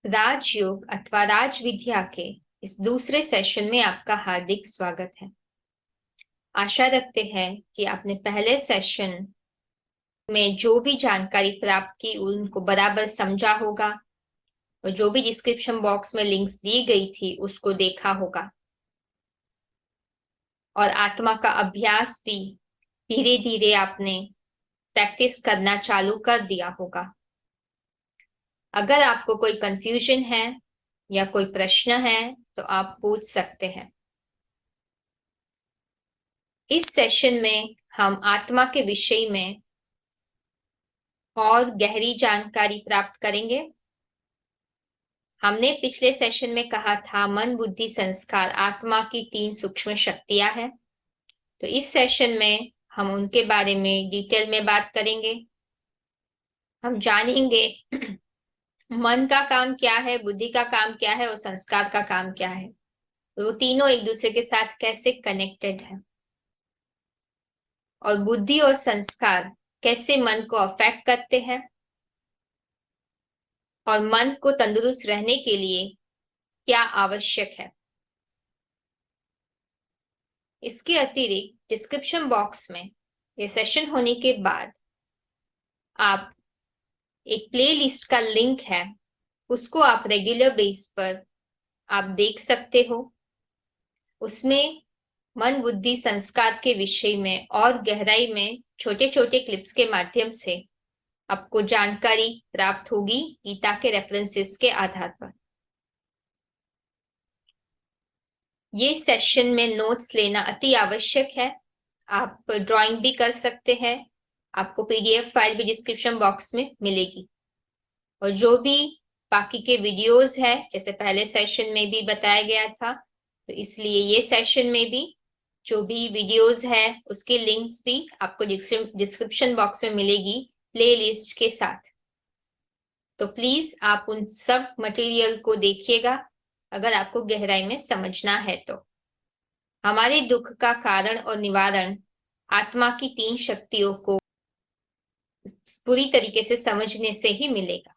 राजयोग अथवा राजविद्या के इस दूसरे सेशन में आपका हार्दिक स्वागत है। आशा रखते हैं कि आपने पहले सेशन में जो भी जानकारी प्राप्त की उनको बराबर समझा होगा और जो भी डिस्क्रिप्शन बॉक्स में लिंक्स दी गई थी उसको देखा होगा और आत्मा का अभ्यास भी धीरे धीरे आपने प्रैक्टिस करना चालू कर दिया होगा। अगर आपको कोई कंफ्यूजन है या कोई प्रश्न है तो आप पूछ सकते हैं। इस सेशन में हम आत्मा के विषय में और गहरी जानकारी प्राप्त करेंगे। हमने पिछले सेशन में कहा था मन बुद्धि संस्कार आत्मा की 3 सूक्ष्म शक्तियां हैं। तो इस सेशन में हम उनके बारे में डिटेल में बात करेंगे। हम जानेंगे मन का काम क्या है, बुद्धि का काम क्या है और संस्कार का काम क्या है। तो वो तीनों एक दूसरे के साथ कैसे कनेक्टेड है और बुद्धि और संस्कार कैसे मन को अफेक्ट करते हैं और मन को तंदुरुस्त रहने के लिए क्या आवश्यक है। इसके अतिरिक्त डिस्क्रिप्शन बॉक्स में ये सेशन होने के बाद आप एक प्लेलिस्ट का लिंक है, उसको आप रेगुलर बेस पर आप देख सकते हो। उसमें मन बुद्धि संस्कार के विषय में और गहराई में छोटे छोटे क्लिप्स के माध्यम से आपको जानकारी प्राप्त होगी गीता के रेफरेंसेस के आधार पर। ये सेशन में नोट्स लेना अति आवश्यक है। आप ड्राइंग भी कर सकते हैं। आपको पीडीएफ फाइल भी डिस्क्रिप्शन बॉक्स में मिलेगी और जो भी बाकी के वीडियोस है जैसे पहले सेशन में भी बताया गया था, तो इसलिए ये सेशन में भी जो भी वीडियोस है उसके लिंक्स भी आपको डिस्क्रिप्शन बॉक्स में मिलेगी प्लेलिस्ट के साथ। तो प्लीज आप उन सब मटेरियल को देखिएगा अगर आपको गहराई में समझना है तो। हमारे दुख का कारण और निवारण आत्मा की 3 शक्तियों को पूरी तरीके से समझने से ही मिलेगा।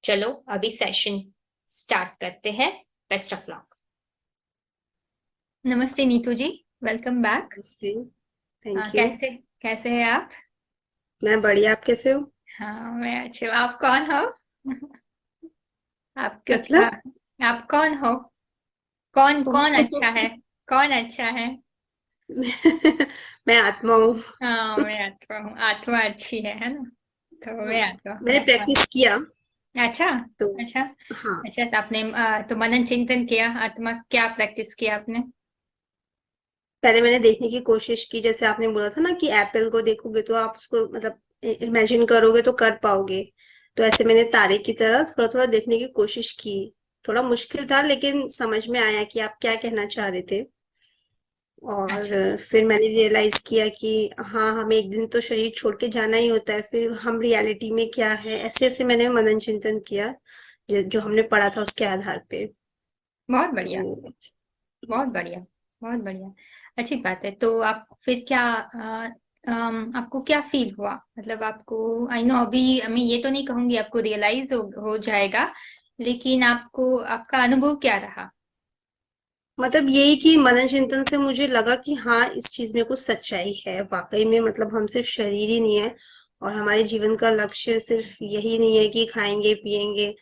चलो अभी सेशन स्टार्ट करते हैं। Best of luck. नमस्ते नीतू जी, वेलकम बैक। नमस्ते। Thank you. कैसे कैसे हैं आप? मैं बढ़िया, आप कैसे हो? हाँ मैं अच्छी हूँ। आप कौन हो? आपको क्या, मतलब आप कौन हो? कौन कौन अच्छा ओ, है? कौन अच्छा है? मैं आत्मा हूँ। हाँ मैं आत्मा हूँ। आत्मा अच्छी है ना? तो मैं हाँ, आत्मा मैंने आत्मा। प्रैक्टिस किया अच्छा। तो। अच्छा। हाँ, अच्छा तो आपने तो मनन चिंतन किया, आत्मा क्या प्रैक्टिस किया आपने? पहले मैंने देखने की कोशिश की, जैसे आपने बोला था ना कि एप्पल को देखोगे तो आप उसको मतलब इमेजिन करोगे तो कर पाओगे। तो ऐसे मैंने तारे की तरह थोड़ा थोड़ा देखने की कोशिश की। थोड़ा मुश्किल था लेकिन समझ में आया कि आप क्या कहना चाह रहे थे। अच्छा। और फिर मैंने रियलाइज किया कि हाँ, हमें एक दिन तो शरीर छोड़ के जाना ही होता है, फिर हम रियलिटी में क्या है, ऐसे ऐसे मैंने मनन चिंतन किया जो हमने पढ़ा था उसके आधार पे। बहुत बढ़िया। तो बहुत बढ़िया। बहुत बढ़िया। अच्छी बात है। तो आप फिर क्या आपको क्या फील हुआ? मतलब आपको, आई नो अभी मैं ये तो नहीं कहूंगी आपको रियलाइज हो जाएगा, लेकिन आपको आपका अनुभव क्या रहा? मतलब यही कि मनन चिंतन से मुझे लगा कि हाँ, इस चीज में कुछ सच्चाई है वाकई में। मतलब हम सिर्फ शरीर ही नहीं है और हमारे जीवन का लक्ष्य सिर्फ यही नहीं है कि खाएंगे पिएंगे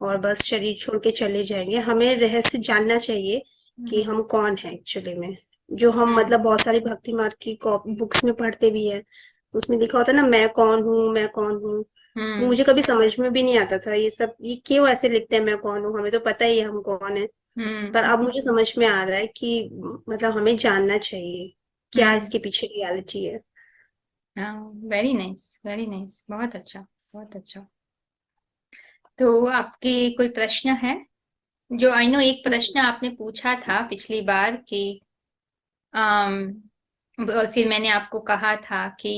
और बस शरीर छोड़ के चले जाएंगे। हमें रहस्य जानना चाहिए कि हम्म। हम कौन है एक्चुअली में। जो हम हम्म। मतलब बहुत सारी भक्ति मार्ग की बुक्स में पढ़ते भी है, तो उसमें लिखा होता है ना, मैं कौन हूँ मैं कौन हूँ। तो हम्म। मुझे कभी समझ में भी नहीं आता था ये सब, ये क्यों ऐसे लिखते हैं मैं कौन हूँ, हमें तो पता ही है हम कौन है। पर हम्म। अब मुझे समझ में आ रहा है कि मतलब हमें जानना चाहिए क्या हम्म। इसके पीछे रियलिटी है। हाँ, वेरी नाइस, वेरी नाइस, बहुत अच्छा, बहुत अच्छा। तो आपके कोई प्रश्न है? जो आई नो एक प्रश्न आपने पूछा था पिछली बार कि और फिर मैंने आपको कहा था कि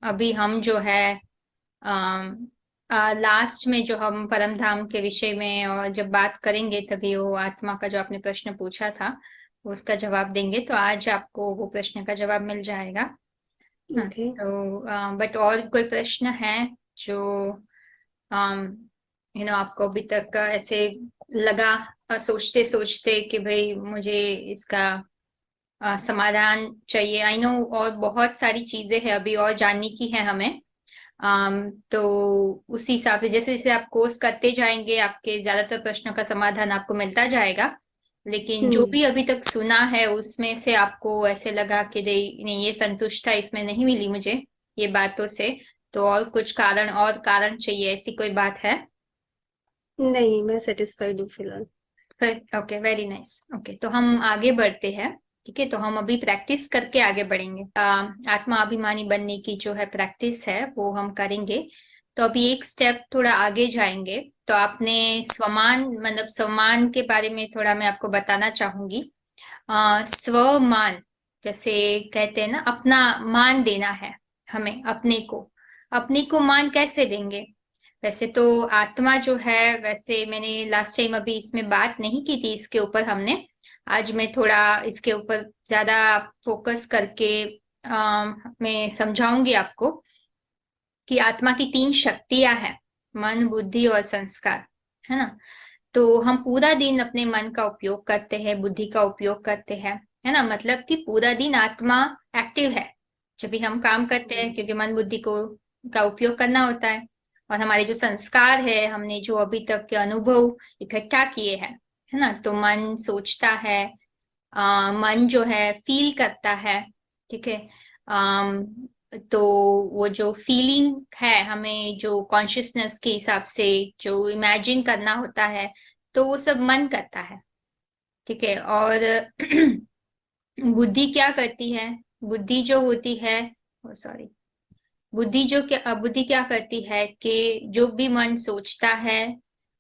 अभी हम जो है लास्ट में जो हम परम धाम के विषय में और जब बात करेंगे तभी वो आत्मा का जो आपने प्रश्न पूछा था उसका जवाब देंगे। तो आज आपको वो प्रश्न का जवाब मिल जाएगा। हाँ। ओके। तो बट और कोई प्रश्न है जो आपको अभी तक ऐसे लगा सोचते सोचते कि भाई मुझे इसका समाधान चाहिए। आई नो और बहुत सारी चीजें हैं अभी और जानने की है हमें। तो उसी हिसाब से जैसे जैसे आप कोर्स करते जाएंगे आपके ज्यादातर प्रश्नों का समाधान आपको मिलता जाएगा। लेकिन जो हम्म। भी अभी तक सुना है उसमें से आपको ऐसे लगा कि नहीं, ये संतुष्टता इसमें नहीं मिली मुझे ये बातों से, तो और कुछ कारण और कारण चाहिए, ऐसी कोई बात है? नहीं, मैं सेटिस्फाइड हूँ फिलहाल। फिर ओके, वेरी नाइस। ओके, तो हम आगे बढ़ते हैं। ठीक है, तो हम अभी प्रैक्टिस करके आगे बढ़ेंगे। आत्मा अभिमानी बनने की जो है प्रैक्टिस है वो हम करेंगे। तो अभी एक स्टेप थोड़ा आगे जाएंगे। तो आपने स्वमान मतलब स्वमान के बारे में थोड़ा मैं आपको बताना चाहूंगी। स्वमान जैसे कहते हैं ना, अपना मान देना है हमें अपने को मान कैसे देंगे? वैसे तो आत्मा जो है, वैसे मैंने लास्ट टाइम अभी इसमें बात नहीं की थी इसके ऊपर हमने। आज मैं थोड़ा इसके ऊपर ज्यादा फोकस करके मैं समझाऊंगी आपको कि आत्मा की 3 शक्तियां हैं, मन, बुद्धि और संस्कार, है ना। तो हम पूरा दिन अपने मन का उपयोग करते हैं, बुद्धि का उपयोग करते हैं, है ना। मतलब कि पूरा दिन आत्मा एक्टिव है जब भी हम काम करते हैं, क्योंकि मन बुद्धि को का उपयोग करना होता है। और हमारे जो संस्कार है, हमने जो अभी तक के अनुभव इकट्ठा किए हैं, है ना, तो मन सोचता है, मन जो है फील करता है। ठीक है। अम, तो वो जो फीलिंग है, हमें जो कॉन्शियसनेस के हिसाब से जो इमेजिन करना होता है, तो वो सब मन करता है। ठीक है। और बुद्धि क्या करती है? बुद्धि जो होती है, सॉरी, बुद्धि क्या करती है कि जो भी मन सोचता है,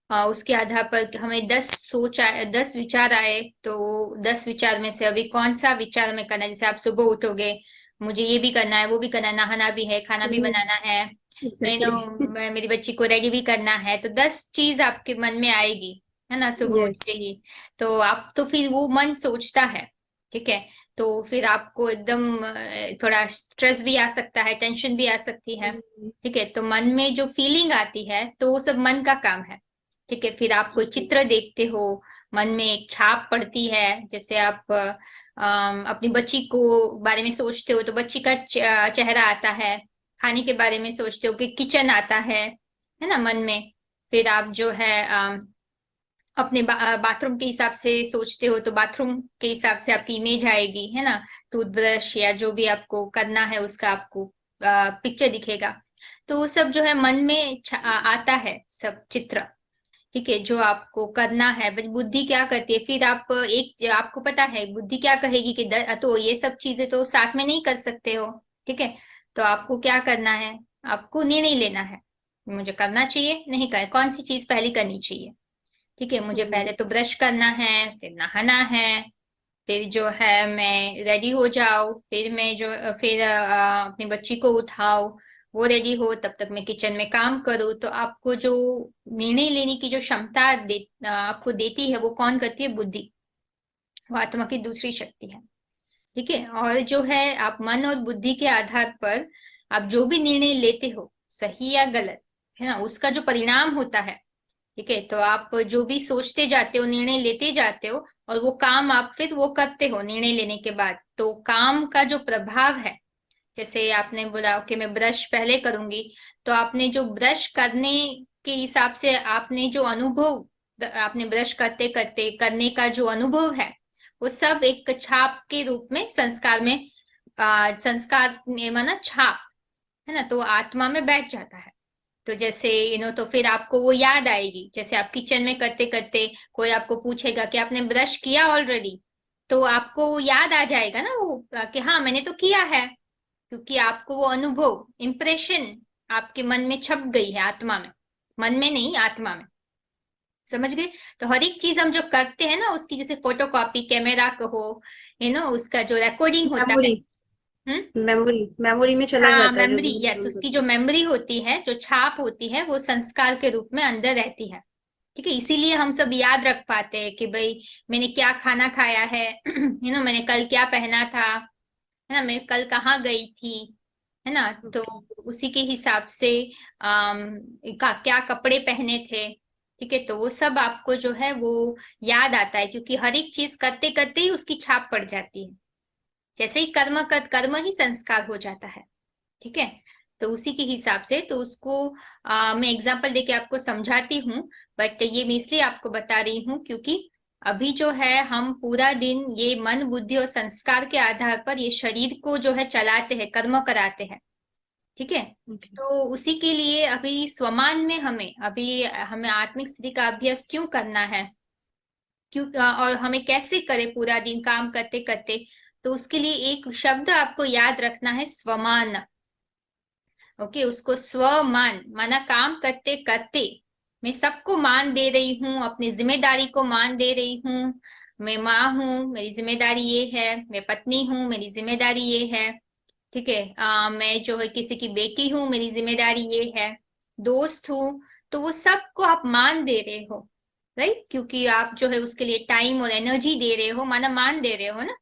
उसके आधार पर हमें 10 विचार आए, तो 10 विचार में से अभी कौन सा विचार हमें करना है। जैसे आप सुबह उठोगे, मुझे ये भी करना है, वो भी करना है, नहाना भी है, खाना भी बनाना है, आई नो, एग्जैक्टली। मेरी बच्ची को रेडी भी करना है, तो 10 चीज आपके मन में आएगी, है ना, सुबह यस। उठते ही। तो आप तो फिर वो मन सोचता है। ठीक है। तो फिर आपको एकदम थोड़ा स्ट्रेस भी आ सकता है, टेंशन भी आ सकती है। ठीक है। तो मन में जो फीलिंग आती है, तो वो सब मन का काम है। ठीक है। फिर आप कोई चित्र देखते हो, मन में एक छाप पड़ती है। जैसे आप अपनी बच्ची को बारे में सोचते हो तो बच्ची का चेहरा आता है। खाने के बारे में सोचते हो कि किचन आता है ना, मन में। फिर आप जो है अपने बाथरूम के हिसाब से सोचते हो तो बाथरूम के हिसाब से आपकी इमेज आएगी, है ना। टूथब्रश या जो भी आपको करना है उसका आपको पिक्चर दिखेगा। तो वो सब जो है मन में आता है, सब चित्र। ठीक है, जो आपको करना है। बट बुद्धि क्या करती है, फिर आप एक आपको पता है बुद्धि क्या कहेगी कि तो ये सब चीजें तो साथ में नहीं कर सकते हो। ठीक है। तो आपको क्या करना है, आपको निर्णय लेना है, मुझे करना चाहिए नहीं कर, कौन सी चीज पहले करनी चाहिए। ठीक है, मुझे पहले तो ब्रश करना है, फिर नहाना है, फिर जो है मैं रेडी हो जाऊं, फिर मैं जो फिर अपनी बच्ची को उठाओ, वो रेडी हो, तब तक मैं किचन में काम करूँ। तो आपको जो निर्णय लेने की जो क्षमता आपको देती है, वो कौन करती है? बुद्धि। वो आत्मा की दूसरी शक्ति है। ठीक है। और जो है आप मन और बुद्धि के आधार पर आप जो भी निर्णय लेते हो, सही या गलत, है ना, उसका जो परिणाम होता है। ठीक है। तो आप जो भी सोचते जाते हो, निर्णय लेते जाते हो, और वो काम आप फिर वो करते हो निर्णय लेने के बाद, तो काम का जो प्रभाव है, जैसे आपने बोला कि मैं ब्रश पहले करूंगी, तो आपने जो ब्रश करने के हिसाब से आपने जो अनुभव, आपने ब्रश करते करते करने का जो अनुभव है, वो सब एक छाप के रूप में संस्कार में, संस्कार में माना छाप, है ना, तो आत्मा में बैठ जाता है। तो जैसे तो फिर आपको वो याद आएगी। जैसे आप किचन में करते करते कोई आपको पूछेगा कि आपने ब्रश किया ऑलरेडी, तो आपको वो याद आ जाएगा ना वो, कि हाँ मैंने तो किया है, क्योंकि आपको वो अनुभव, इंप्रेशन आपके मन में छप गई है, आत्मा में, मन में नहीं, आत्मा में। समझ गए? तो हर एक चीज हम जो करते हैं ना, उसकी जैसे फोटो कॉपी, कैमरा कहो, उसका जो रिकॉर्डिंग होता है। मेमोरी। हम्म। मेमोरी मेमोरी में चला हाँ, जाता है जो मेमोरी, भी हम यस, काम उसकी करते जो हैं। मेमोरी होती है, जो छाप होती है, वो संस्कार के रूप में अंदर रहती है। ठीक है। इसीलिए हम सब याद रख पाते हैं कि भाई मैंने क्या खाना खाया है, मैंने कल क्या पहना था, है ना, मैं कल कहाँ गई थी, है ना। तो ओके। उसी के हिसाब से क्या कपड़े पहने थे, ठीक है, तो वो सब आपको जो है वो याद आता है, क्योंकि हर एक चीज करते करते ही उसकी छाप पड़ जाती है। जैसे ही कर्म ही संस्कार हो जाता है। ठीक है, तो उसी के हिसाब से तो उसको मैं एग्जांपल देके आपको समझाती हूँ। बट ये मैं इसलिए आपको बता रही हूँ क्योंकि अभी जो है हम पूरा दिन ये मन बुद्धि और संस्कार के आधार पर ये शरीर को जो है चलाते हैं, कर्म कराते हैं। ठीक है, ओके। तो उसी के लिए अभी स्वमान में हमें आत्मिक स्थिति का अभ्यास क्यों करना है, क्यों और हमें कैसे करें पूरा दिन काम करते करते, तो उसके लिए एक शब्द आपको याद रखना है, स्वमान। ओके, उसको स्वमान माना काम करते करते मैं सबको मान दे रही हूँ, अपनी जिम्मेदारी को मान दे रही हूँ। मैं माँ हूँ, मेरी जिम्मेदारी ये है। मैं पत्नी हूँ, मेरी जिम्मेदारी ये है। ठीक है, मैं जो है किसी की बेटी हूँ, मेरी जिम्मेदारी ये है। दोस्त हूँ, तो वो सबको आप मान दे रहे हो, राइट, क्योंकि आप जो है उसके लिए टाइम और एनर्जी दे रहे हो, माना मान दे रहे हो ना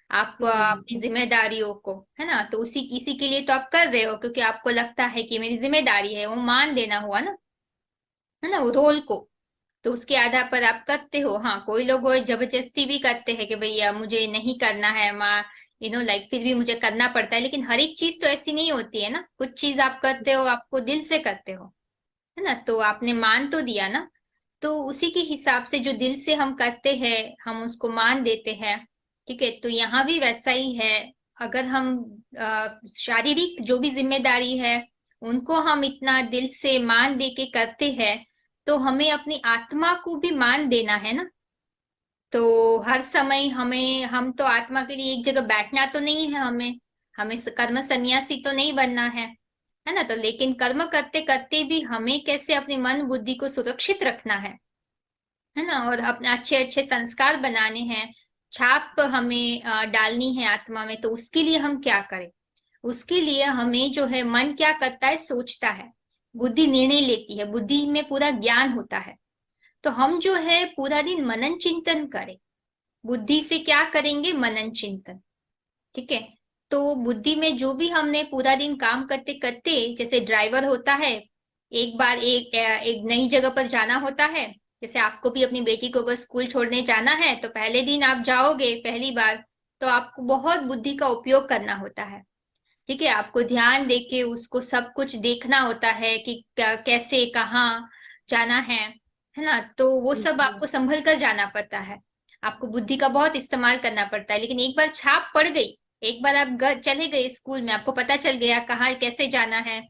आप अपनी जिम्मेदारियों को, है ना। तो उसी इसी के लिए तो आप कर रहे हो, क्योंकि आपको लगता है कि मेरी जिम्मेदारी है, वो मान देना हुआ ना, है ना, वो रोल को। तो उसके आधार पर आप करते हो। हाँ, कोई लोग वो जबरदस्ती भी करते हैं कि भैया मुझे नहीं करना है माँ, लाइक फिर भी मुझे करना पड़ता है, लेकिन हर एक चीज तो ऐसी नहीं होती है ना। कुछ चीज आप करते हो, आपको दिल से करते हो, है ना, तो आपने मान तो दिया ना। तो उसी के हिसाब से जो दिल से हम करते हैं, हम उसको मान देते हैं। ठीक है, तो यहाँ भी वैसा ही है। अगर हम शारीरिक जो भी जिम्मेदारी है उनको हम इतना दिल से मान दे के करते हैं, तो हमें अपनी आत्मा को भी मान देना है ना। तो हर समय हम तो आत्मा के लिए एक जगह बैठना तो नहीं है, हमें हमें कर्म सन्यासी तो नहीं बनना है ना। तो लेकिन कर्म करते करते भी हमें कैसे अपने मन बुद्धि को सुरक्षित रखना है ना, और अपने अच्छे अच्छे संस्कार बनाने हैं, छाप हमें डालनी है आत्मा में। तो उसके लिए हम क्या करें? उसके लिए हमें जो है मन क्या करता है, सोचता है, बुद्धि निर्णय लेती है, बुद्धि में पूरा ज्ञान होता है। तो हम जो है पूरा दिन मनन चिंतन करें। बुद्धि से क्या करेंगे? मनन चिंतन। ठीक है, तो बुद्धि में जो भी हमने पूरा दिन काम करते करते, जैसे ड्राइवर होता है, एक बार एक नई जगह पर जाना होता है। जैसे आपको भी अपनी बेटी को अगर स्कूल छोड़ने जाना है, तो पहले दिन आप जाओगे पहली बार, तो आपको बहुत बुद्धि का उपयोग करना होता है। ठीक है, आपको ध्यान देके उसको सब कुछ देखना होता है कि कैसे कहाँ जाना है ना। तो वो सब आपको संभल कर जाना पड़ता है, आपको बुद्धि का बहुत इस्तेमाल करना पड़ता है। लेकिन एक बार छाप पड़ गई, एक बार आप चले गए स्कूल में, आपको पता चल गया कहाँ कैसे जाना है,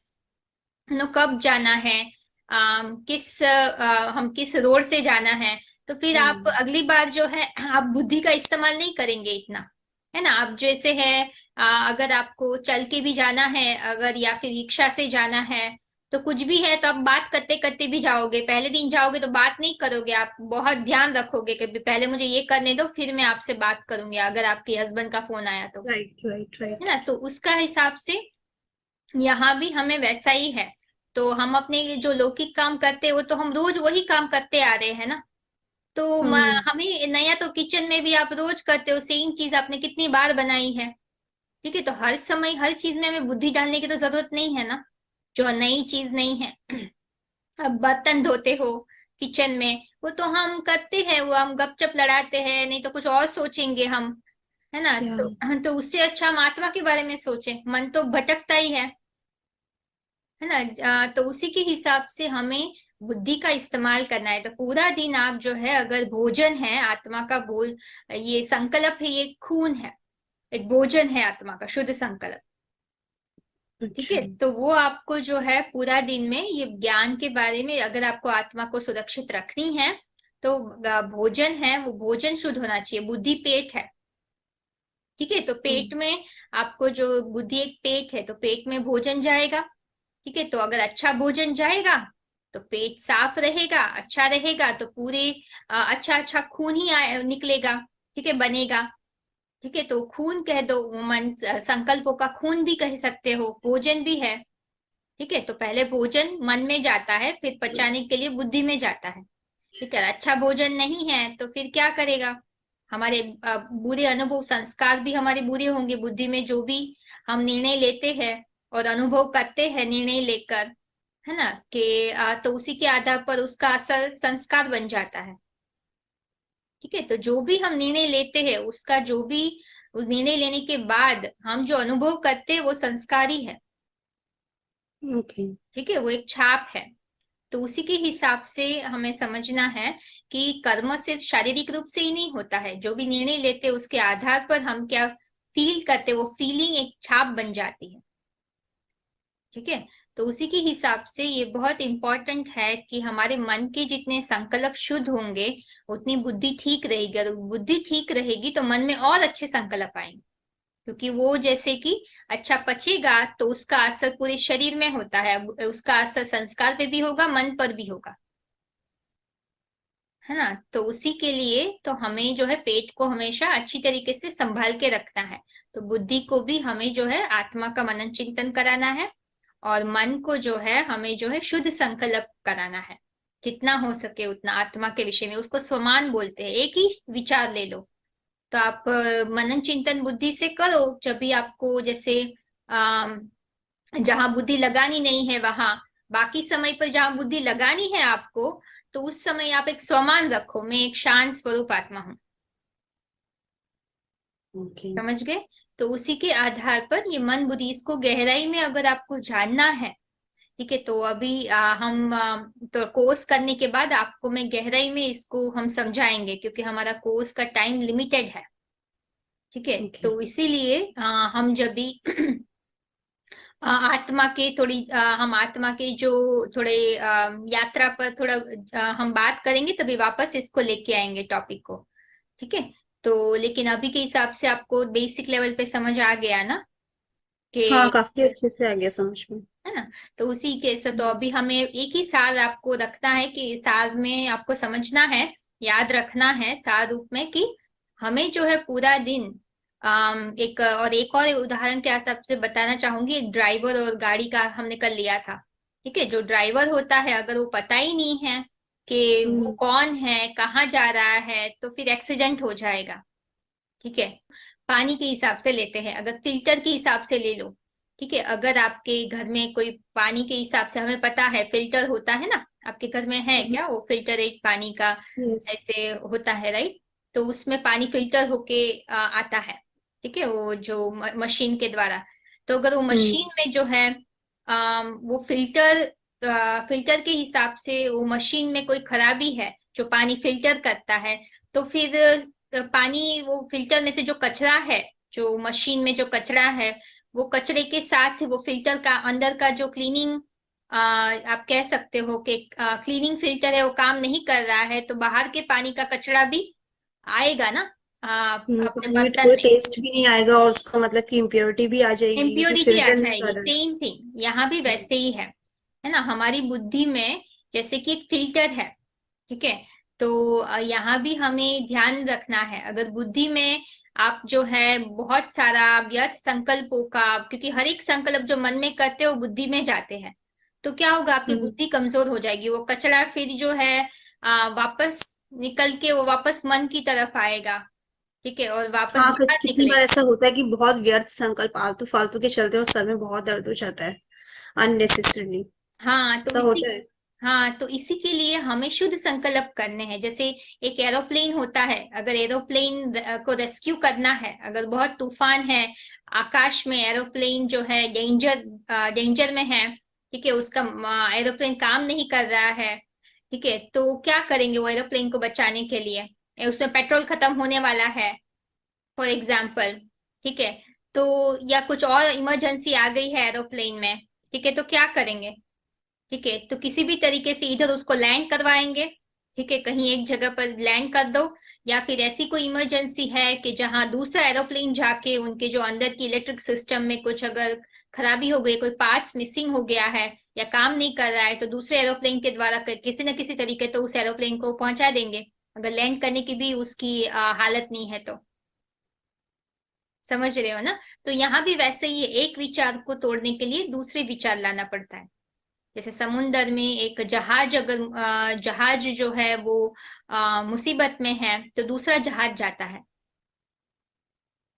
कब जाना है, हम किस रोड से जाना है। तो फिर आप अगली बार जो है आप बुद्धि का इस्तेमाल नहीं करेंगे इतना, है ना। आप जैसे है अगर आपको चल के भी जाना है, अगर या फिर रिक्शा से जाना है, तो कुछ भी है तो आप बात करते करते भी जाओगे। पहले दिन जाओगे तो बात नहीं करोगे, आप बहुत ध्यान रखोगे कि पहले मुझे ये करने दो, फिर मैं आपसे बात करूंगी, अगर आपके हस्बैंड का फोन आया तो, राइट, राइट, है राइट। ना। तो उसका हिसाब से यहाँ भी हमें वैसा ही है। तो हम अपने जो लौकिक काम करते हैं वो तो हम रोज वही काम करते आ रहे हैं ना। तो हम्म। हमें नया, तो किचन में भी आप रोज करते हो, सेम चीज आपने कितनी बार बनाई है। ठीक है, तो हर समय हर चीज में हमें बुद्धि डालने की तो जरूरत नहीं है ना, जो नई चीज नहीं है। अब बर्तन धोते हो किचन में, वो तो हम करते हैं, वो हम गपचप लड़ाते हैं, नहीं तो कुछ और सोचेंगे हम, है ना। या तो उससे अच्छा हम आत्मा के बारे में सोचें, मन तो भटकता ही है ना। तो उसी के हिसाब से हमें बुद्धि का इस्तेमाल करना है। तो पूरा दिन आप जो है, अगर भोजन है आत्मा का भोज, ये संकल्प है, ये खून है, एक भोजन है आत्मा का शुद्ध संकल्प। ठीक अच्छा। है, तो वो आपको जो है पूरा दिन में ये ज्ञान के बारे में, अगर आपको आत्मा को सुरक्षित रखनी है, तो भोजन है वो भोजन शुद्ध होना चाहिए। बुद्धि पेट है, ठीक है, तो पेट में आपको जो बुद्धि एक पेट है, तो पेट में भोजन जाएगा। ठीक है, तो अगर अच्छा भोजन जाएगा तो पेट साफ रहेगा, अच्छा रहेगा, तो पूरे अच्छा अच्छा खून ही निकलेगा। ठीक है, बनेगा। ठीक है, तो खून कह दो, मन संकल्पों का खून भी कह सकते हो, भोजन भी है। ठीक है, तो पहले भोजन मन में जाता है, फिर पचाने के लिए बुद्धि में जाता है। ठीक है, अच्छा भोजन नहीं है तो फिर क्या करेगा? हमारे बुरे अनुभव संस्कार भी हमारे बुरे होंगे, बुद्धि में जो भी हम निर्णय लेते हैं और अनुभव करते हैं निर्णय लेकर, है ना, कि तो उसी के आधार पर उसका असर संस्कार बन जाता है। ठीक है, तो जो भी हम निर्णय लेते हैं उसका जो भी उस निर्णय लेने के बाद हम जो अनुभव करते हैं वो संस्कार ही है। ओके। ठीक है, वो एक छाप है। तो उसी के हिसाब से हमें समझना है कि कर्म सिर्फ शारीरिक रूप से ही नहीं होता है, जो भी निर्णय लेते हैं उसके आधार पर हम क्या फील करते हैं वो फीलिंग एक छाप बन जाती है। ठीक है, तो उसी के हिसाब से ये बहुत इंपॉर्टेंट है कि हमारे मन के जितने संकल्प शुद्ध होंगे उतनी बुद्धि ठीक रहेगी, और बुद्धि ठीक रहेगी तो मन में और अच्छे संकल्प आएंगे, क्योंकि वो जैसे कि अच्छा पचेगा तो उसका असर पूरे शरीर में होता है, उसका असर संस्कार पे भी होगा, मन पर भी होगा, है ना। तो उसी के लिए तो हमें जो है पेट को हमेशा अच्छी तरीके से संभाल के रखना है। तो बुद्धि को भी हमें जो है आत्मा का मनन चिंतन कराना है, और मन को जो है हमें जो है शुद्ध संकल्प कराना है, जितना हो सके उतना आत्मा के विषय में। उसको स्वमान बोलते हैं, एक ही विचार ले लो। तो आप मनन चिंतन बुद्धि से करो जब भी आपको जैसे जहां बुद्धि लगानी नहीं है वहां, बाकी समय पर जहां बुद्धि लगानी है आपको, तो उस समय आप एक स्वमान रखो, मैं एक शांत स्वरूप आत्मा हूँ। ओके। समझ गए। तो उसी के आधार पर ये मन बुद्धि, इसको गहराई में अगर आपको जानना है, ठीक है, तो अभी तो कोर्स करने के बाद आपको मैं गहराई में इसको हम समझाएंगे, क्योंकि हमारा कोर्स का टाइम लिमिटेड है। ठीक है, ओके। तो इसीलिए हम जब भी आत्मा के थोड़ी हम आत्मा के जो थोड़े यात्रा पर थोड़ा हम बात करेंगे, तभी वापस इसको लेके आएंगे टॉपिक को। ठीक है, तो लेकिन अभी के हिसाब से आपको बेसिक लेवल पे समझ आ गया ना हाँ, कि, काफी अच्छे से आ गया समझ में। है ना। तो उसी के से तो अभी हमें एक ही साल आपको रखना है, कि साल में आपको समझना है, याद रखना है साल रूप में, कि हमें जो है पूरा दिन एक और उदाहरण के हिसाब से बताना चाहूंगी। एक ड्राइवर और गाड़ी का हमने कर लिया था। ठीक है, जो ड्राइवर होता है अगर वो पता ही नहीं है कि वो हम्म। कौन है कहाँ जा रहा है, तो फिर एक्सीडेंट हो जाएगा। ठीक है, पानी के हिसाब से लेते हैं, अगर फिल्टर के हिसाब से ले लो। ठीक है, अगर आपके घर में कोई पानी के हिसाब से, हमें पता है फिल्टर होता है ना, आपके घर में है क्या वो फिल्टरेट पानी का, यस। ऐसे होता है राइट। तो उसमें पानी फिल्टर होके आता है। ठीक है, वो जो मशीन के द्वारा। तो अगर वो हम्म। मशीन में जो है वो फिल्टर के हिसाब से वो मशीन में कोई खराबी है जो पानी फिल्टर करता है, तो फिर पानी वो फिल्टर में से जो कचरा है, जो मशीन में जो कचरा है, वो कचरे के साथ वो फिल्टर का अंदर का जो क्लीनिंग, आप कह सकते हो कि क्लीनिंग फिल्टर है वो काम नहीं कर रहा है, तो बाहर के पानी का कचरा भी आएगा ना अपने पानी में बर्तन कोई में। टेस्ट भी नहीं आएगा, और उसका मतलब कि इम्प्योरिटी भी आ जाएगी क्योंकि इम्प्योरिटी आ फिल्टर नहीं जाएगी, कर रहा है। सेम थिंग यहाँ भी वैसे ही है ना। हमारी बुद्धि में जैसे कि एक फिल्टर है। ठीक है, तो यहाँ भी हमें ध्यान रखना है, अगर बुद्धि में आप जो है बहुत सारा व्यर्थ संकल्पों का, क्योंकि हर एक संकल्प जो मन में करते हो वो बुद्धि में जाते हैं, तो क्या होगा, आपकी हम्म। बुद्धि कमजोर हो जाएगी, वो कचरा फिर जो है वापस निकल के वो वापस मन की तरफ आएगा। ठीक है, और वापस हाँ, बाहर कितनी बार निकलेगा। ऐसा होता है कि बहुत व्यर्थ संकल्प आलतू फालतू के चलते हैं और सर में बहुत दर्द हो जाता है अननेसेसरीली। हाँ तो ऐसा इसी होता है। हाँ तो इसी के लिए हमें शुद्ध संकल्प करने हैं। जैसे एक एरोप्लेन होता है, अगर एरोप्लेन को रेस्क्यू करना है, अगर बहुत तूफान है आकाश में, एरोप्लेन जो है डेंजर में है, ठीक है, उसका एरोप्लेन काम नहीं कर रहा है, ठीक है, तो क्या करेंगे वो एरोप्लेन को बचाने के लिए, उसमें पेट्रोल खत्म होने वाला है फॉर एग्जाम्पल। ठीक है, तो या कुछ और इमरजेंसी आ गई है एरोप्लेन में, ठीक है, तो क्या करेंगे। ठीक है, तो किसी भी तरीके से इधर उसको लैंड करवाएंगे। ठीक है, कहीं एक जगह पर लैंड कर दो, या फिर ऐसी कोई इमरजेंसी है कि जहां दूसरा एरोप्लेन जाके उनके जो अंदर की इलेक्ट्रिक सिस्टम में कुछ अगर खराबी हो गई, कोई पार्ट्स मिसिंग हो गया है या काम नहीं कर रहा है, तो दूसरे एरोप्लेन के द्वारा किसी न किसी तरीके तो उस एरोप्लेन को पहुंचा देंगे, अगर लैंड करने की भी उसकी हालत नहीं है तो। समझ रहे हो ना। तो यहाँ भी वैसे ही है, एक विचार को तोड़ने के लिए दूसरे विचार लाना पड़ता है। जैसे समुन्दर में एक जहाज, अगर जहाज जो है वो मुसीबत में है तो दूसरा जहाज जाता है।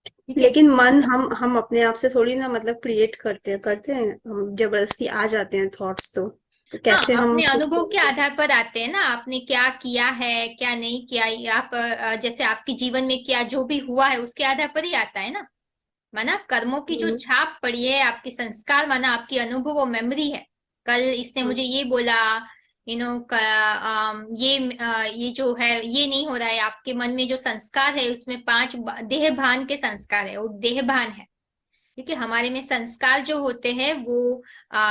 ठीक है। लेकिन मन हम अपने आप से थोड़ी ना मतलब क्रिएट करते हैं हम जबरदस्ती आ जाते हैं थॉट्स तो। तो हाँ, कैसे हम अपने सिर्फ अनुभव के पॉजिटिव। आधार पर आते हैं ना, आपने क्या किया है क्या नहीं किया, ये आप जैसे आपके जीवन में क्या जो भी हुआ है उसके आधार पर ही आता है ना। माना कर्मों की जो हम्म। छाप पड़ी है, आपके संस्कार, माना आपकी अनुभव और मेमोरी है। कल इसने मुझे हम्म। ये बोला, ये जो है ये नहीं हो रहा है, आपके मन में जो संस्कार है उसमें पांच देह भान के संस्कार है, वो देह भान है। ठीक है, हमारे में संस्कार जो होते हैं वो